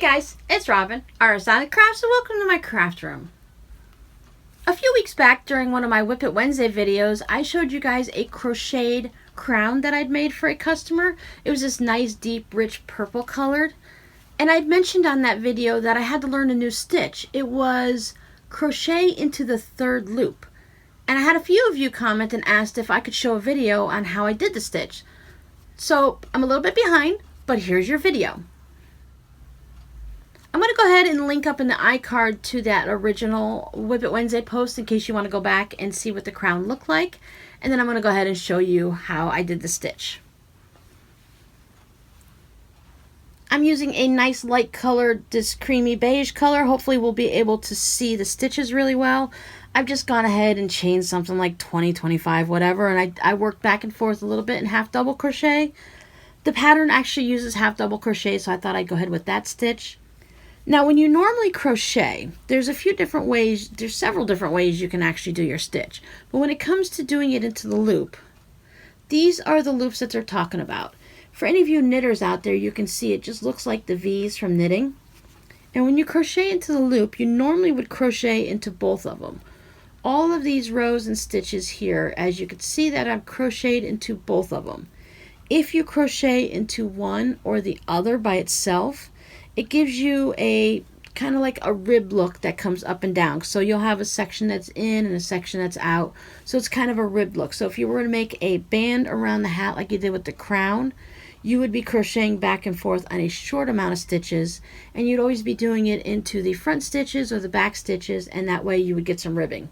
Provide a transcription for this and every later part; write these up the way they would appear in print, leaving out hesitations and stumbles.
guys, it's Robin, RsIslandCrafts, and welcome to my craft room. A few weeks back during one of my WiP Wednesday videos, I showed you guys a crocheted crown that I'd made for a customer. It was this nice, deep, rich purple colored. And I'd mentioned on that video that I had to learn a new stitch. It was crochet into the third loop. And I had a few of you comment and asked if I could show a video on how I did the stitch. So I'm a little bit behind, but here's your video. I'm going to go ahead and link up in the iCard to that original WiP Wednesday post in case you want to go back and see what the crown looked like. And then I'm going to go ahead and show you how I did the stitch. I'm using a nice light colored, this creamy beige color. Hopefully we'll be able to see the stitches really well. I've just gone ahead and chained something like 20, 25, whatever. And I worked back and forth a little bit in half double crochet. The pattern actually uses half double crochet, so I thought I'd go ahead with that stitch. Now, when you normally crochet, there's a few different ways, there's several different ways you can actually do your stitch. But when it comes to doing it into the loop, these are the loops that they're talking about. For any of you knitters out there, you can see it just looks like the V's from knitting. And when you crochet into the loop, you normally would crochet into both of them. All of these rows and stitches here, as you can see that I've crocheted into both of them. If you crochet into one or the other by itself, it gives you a kind of like a rib look that comes up and down. So you'll have a section that's in and a section that's out. So it's kind of a rib look. So if you were to make a band around the hat like you did with the crown, you would be crocheting back and forth on a short amount of stitches, and you'd always be doing it into the front stitches or the back stitches, and that way you would get some ribbing.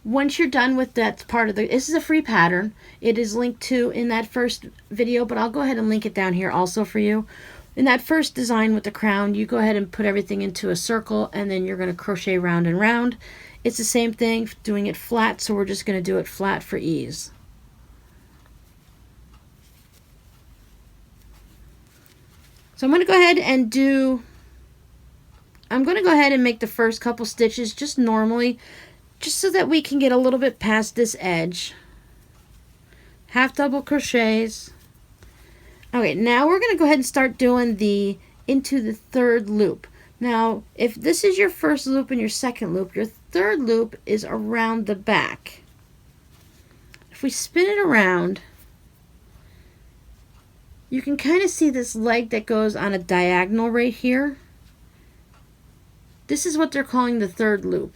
Once you're done with that part of this is a free pattern. It is linked to in that first video, but I'll go ahead and link it down here also for you. In that first design with the crown, you go ahead and put everything into a circle, and then you're going to crochet round and round. It's the same thing, doing it flat, so we're just going to do it flat for ease. So I'm going to go ahead and make the first couple stitches just normally, just so that we can get a little bit past this edge. Half double crochets. Okay, now we're going to go ahead and start doing the into the third loop. Now, if this is your first loop and your second loop, your third loop is around the back. If we spin it around, you can kind of see this leg that goes on a diagonal right here. This is what they're calling the third loop.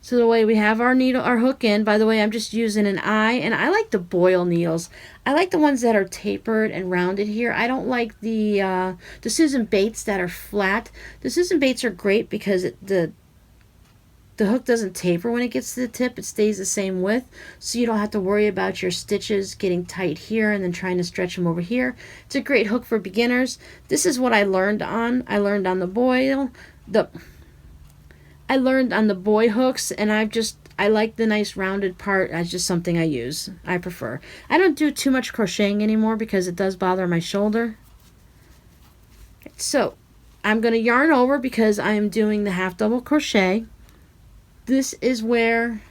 So the way we have our needle, our hook in, by the way, I'm just using an eye, and I like the boil needles. I like the ones that are tapered and rounded here. I don't like the Susan Bates that are flat. The Susan Bates are great because the hook doesn't taper when it gets to the tip. It stays the same width, so you don't have to worry about your stitches getting tight here and then trying to stretch them over here. It's a great hook for beginners. This is what I learned on. I learned on the boy hooks, and I like the nice rounded part. That's just something I use. I prefer. I don't do too much crocheting anymore because it does bother my shoulder. So I'm going to yarn over because I am doing the half double crochet. This is where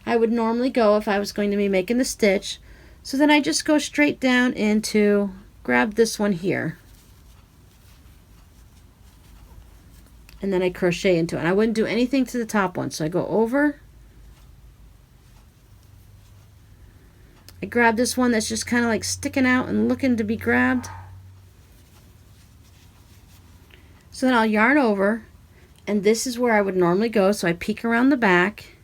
I would normally go if I was going to be making the stitch. So then I just go straight down into, grab this one here. And then I crochet into it. And I wouldn't do anything to the top one. So I go over. I grab this one that's just kind of like sticking out and looking to be grabbed. So then I'll yarn over. And this is where I would normally go. So I peek around the back.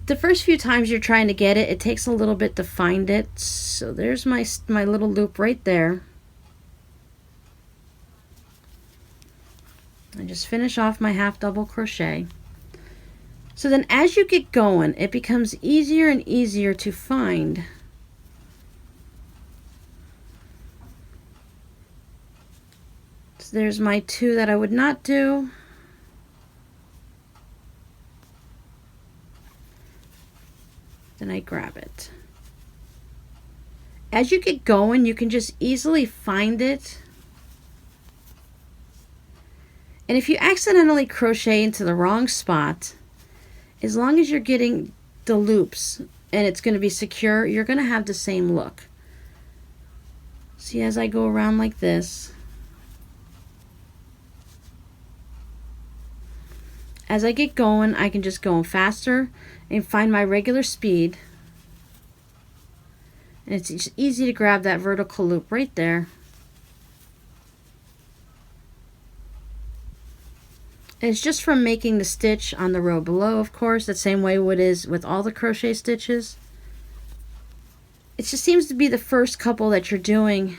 The first few times you're trying to get it, it takes a little bit to find it. So there's my little loop right there. I just finish off my half double crochet. So then as you get going, it becomes easier and easier to find. So there's my two that I would not do. Then I grab it. As you get going, you can just easily find it. And if you accidentally crochet into the wrong spot, as long as you're getting the loops and it's going to be secure, you're going to have the same look. See, as I go around like this, as I get going, I can just go faster and find my regular speed. And it's just easy to grab that vertical loop right there. And it's just from making the stitch on the row below, of course, the same way it is with all the crochet stitches. It just seems to be the first couple that you're doing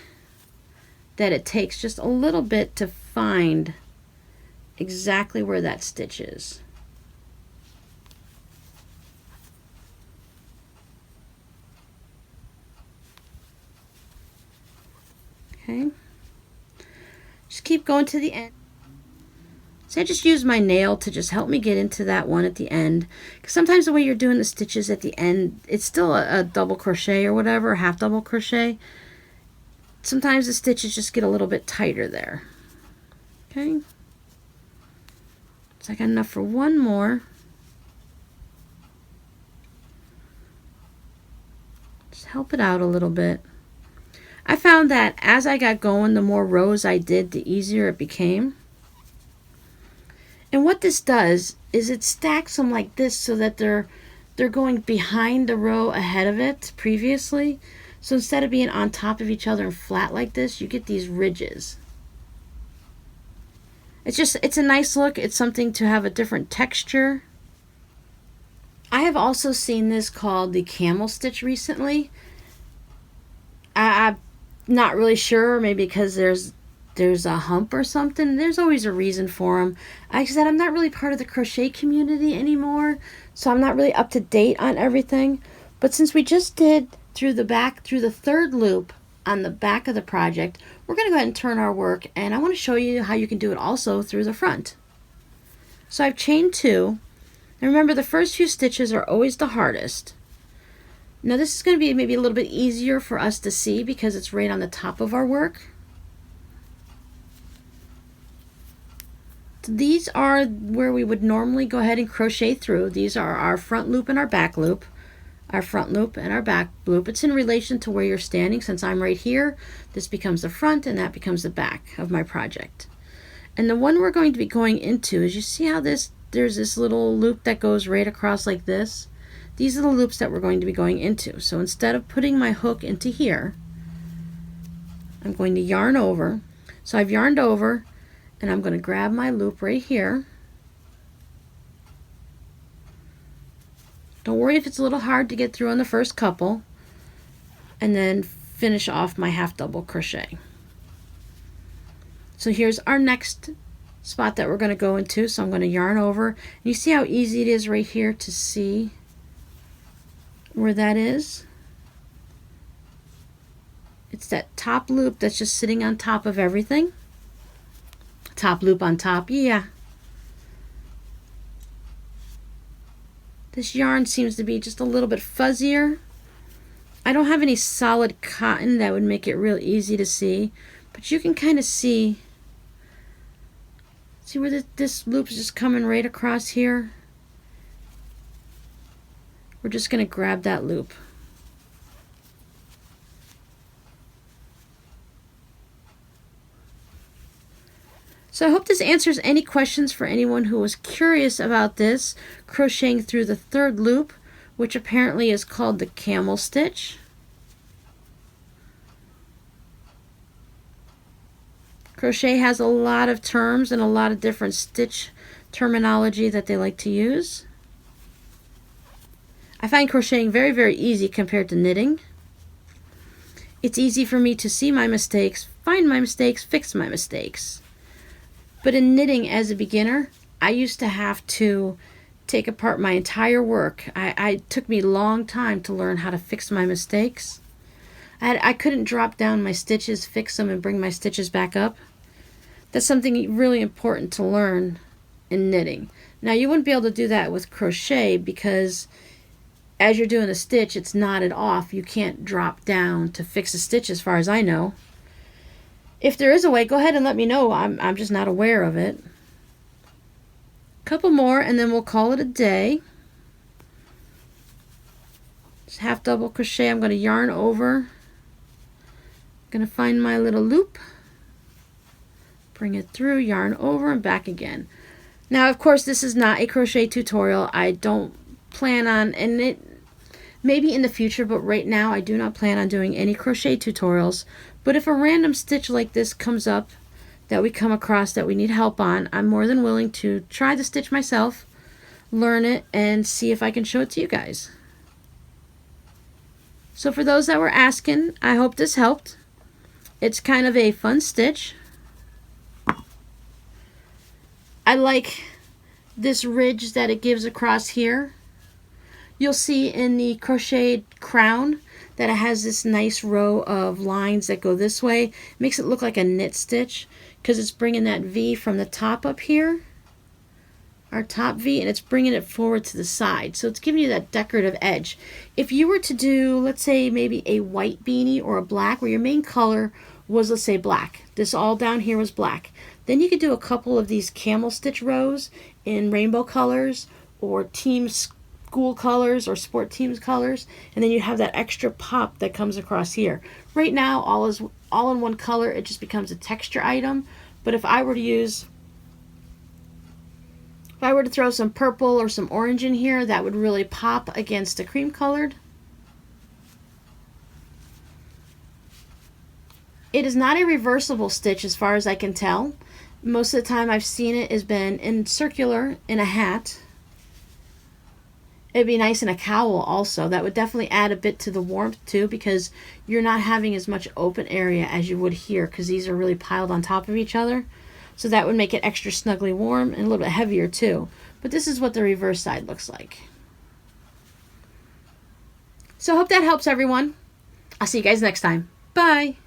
that it takes just a little bit to find exactly where that stitch is. Okay, just keep going to the end. So I just use my nail to just help me get into that one at the end, because sometimes the way you're doing the stitches at the end, it's still a double crochet or whatever, a half double crochet. Sometimes the stitches just get a little bit tighter there. Okay, so I got enough for one more. Just help it out a little bit. I found that as I got going, the more rows I did, the easier it became. And what this does is it stacks them like this so that they're going behind the row ahead of it previously. So instead of being on top of each other and flat like this, you get these ridges. It's a nice look. It's something to have a different texture. I have also seen this called the camel stitch recently. I'm not really sure, maybe because there's a hump or something. There's always a reason for them. Like I said, I'm not really part of the crochet community anymore, so I'm not really up to date on everything. But since we just did through the third loop on the back of the project, we're going to go ahead and turn our work, and I want to show you how you can do it also through the front. So I've chained 2, and remember the first few stitches are always the hardest. Now this is going to be maybe a little bit easier for us to see because it's right on the top of our work. So these are where we would normally go ahead and crochet through. These are our front loop and our back loop. Our front loop and our back loop. It's in relation to where you're standing. Since I'm right here, this becomes the front and that becomes the back of my project. And the one we're going to be going into is, you see how there's this little loop that goes right across like this? These are the loops that we're going to be going into. So instead of putting my hook into here, I'm going to yarn over. So I've yarned over and I'm going to grab my loop right here. Don't worry if it's a little hard to get through on the first couple, and then finish off my half double crochet. So here's our next spot that we're going to go into. So I'm going to yarn over. And you see how easy it is right here to see where that is? It's that top loop that's just sitting on top of everything. Top loop on top, yeah. This yarn seems to be just a little bit fuzzier. I don't have any solid cotton that would make it real easy to see, but you can kind of see where this loop is just coming right across here. We're just going to grab that loop. So I hope this answers any questions for anyone who was curious about this, crocheting through the third loop, which apparently is called the camel stitch. Crochet has a lot of terms and a lot of different stitch terminology that they like to use. I find crocheting very, very easy compared to knitting. It's easy for me to see my mistakes, find my mistakes, fix my mistakes. But in knitting as a beginner, I used to have to take apart my entire work. It took me a long time to learn how to fix my mistakes. I couldn't drop down my stitches, fix them, and bring my stitches back up. That's something really important to learn in knitting. Now, you wouldn't be able to do that with crochet because as you're doing a stitch, it's knotted off. You can't drop down to fix a stitch as far as I know. If there is a way, go ahead and let me know. I'm just not aware of it. Couple more and then we'll call it a day. Just half double crochet. I'm going to yarn over. Going to find my little loop. Bring it through, yarn over, and back again. Now, of course, this is not a crochet tutorial. I don't plan on, and it maybe in the future, but right now I do not plan on doing any crochet tutorials. But if a random stitch like this comes up that we come across that we need help on, I'm more than willing to try the stitch myself, learn it, and see if I can show it to you guys. So for those that were asking, I hope this helped. It's kind of a fun stitch. I like this ridge that it gives across here. You'll see in the crocheted crown that it has this nice row of lines that go this way. It makes it look like a knit stitch because it's bringing that V from the top up here, our top V, and it's bringing it forward to the side. So it's giving you that decorative edge. If you were to do, let's say, maybe a white beanie or a black, where your main color was, let's say, black. This all down here was black. Then you could do a couple of these camel stitch rows in rainbow colors or team school colors or sport teams colors, and then you have that extra pop that comes across here. Right now, all in one color. It just becomes a texture item. But if I were to throw some purple or some orange in here, that would really pop against the cream colored. It is not a reversible stitch as far as I can tell. Most of the time I've seen it has been in circular in a hat. It'd be nice in a cowl also. That would definitely add a bit to the warmth too, because you're not having as much open area as you would here, because these are really piled on top of each other. So that would make it extra snugly warm and a little bit heavier too. But this is what the reverse side looks like. So I hope that helps everyone. I'll see you guys next time. Bye.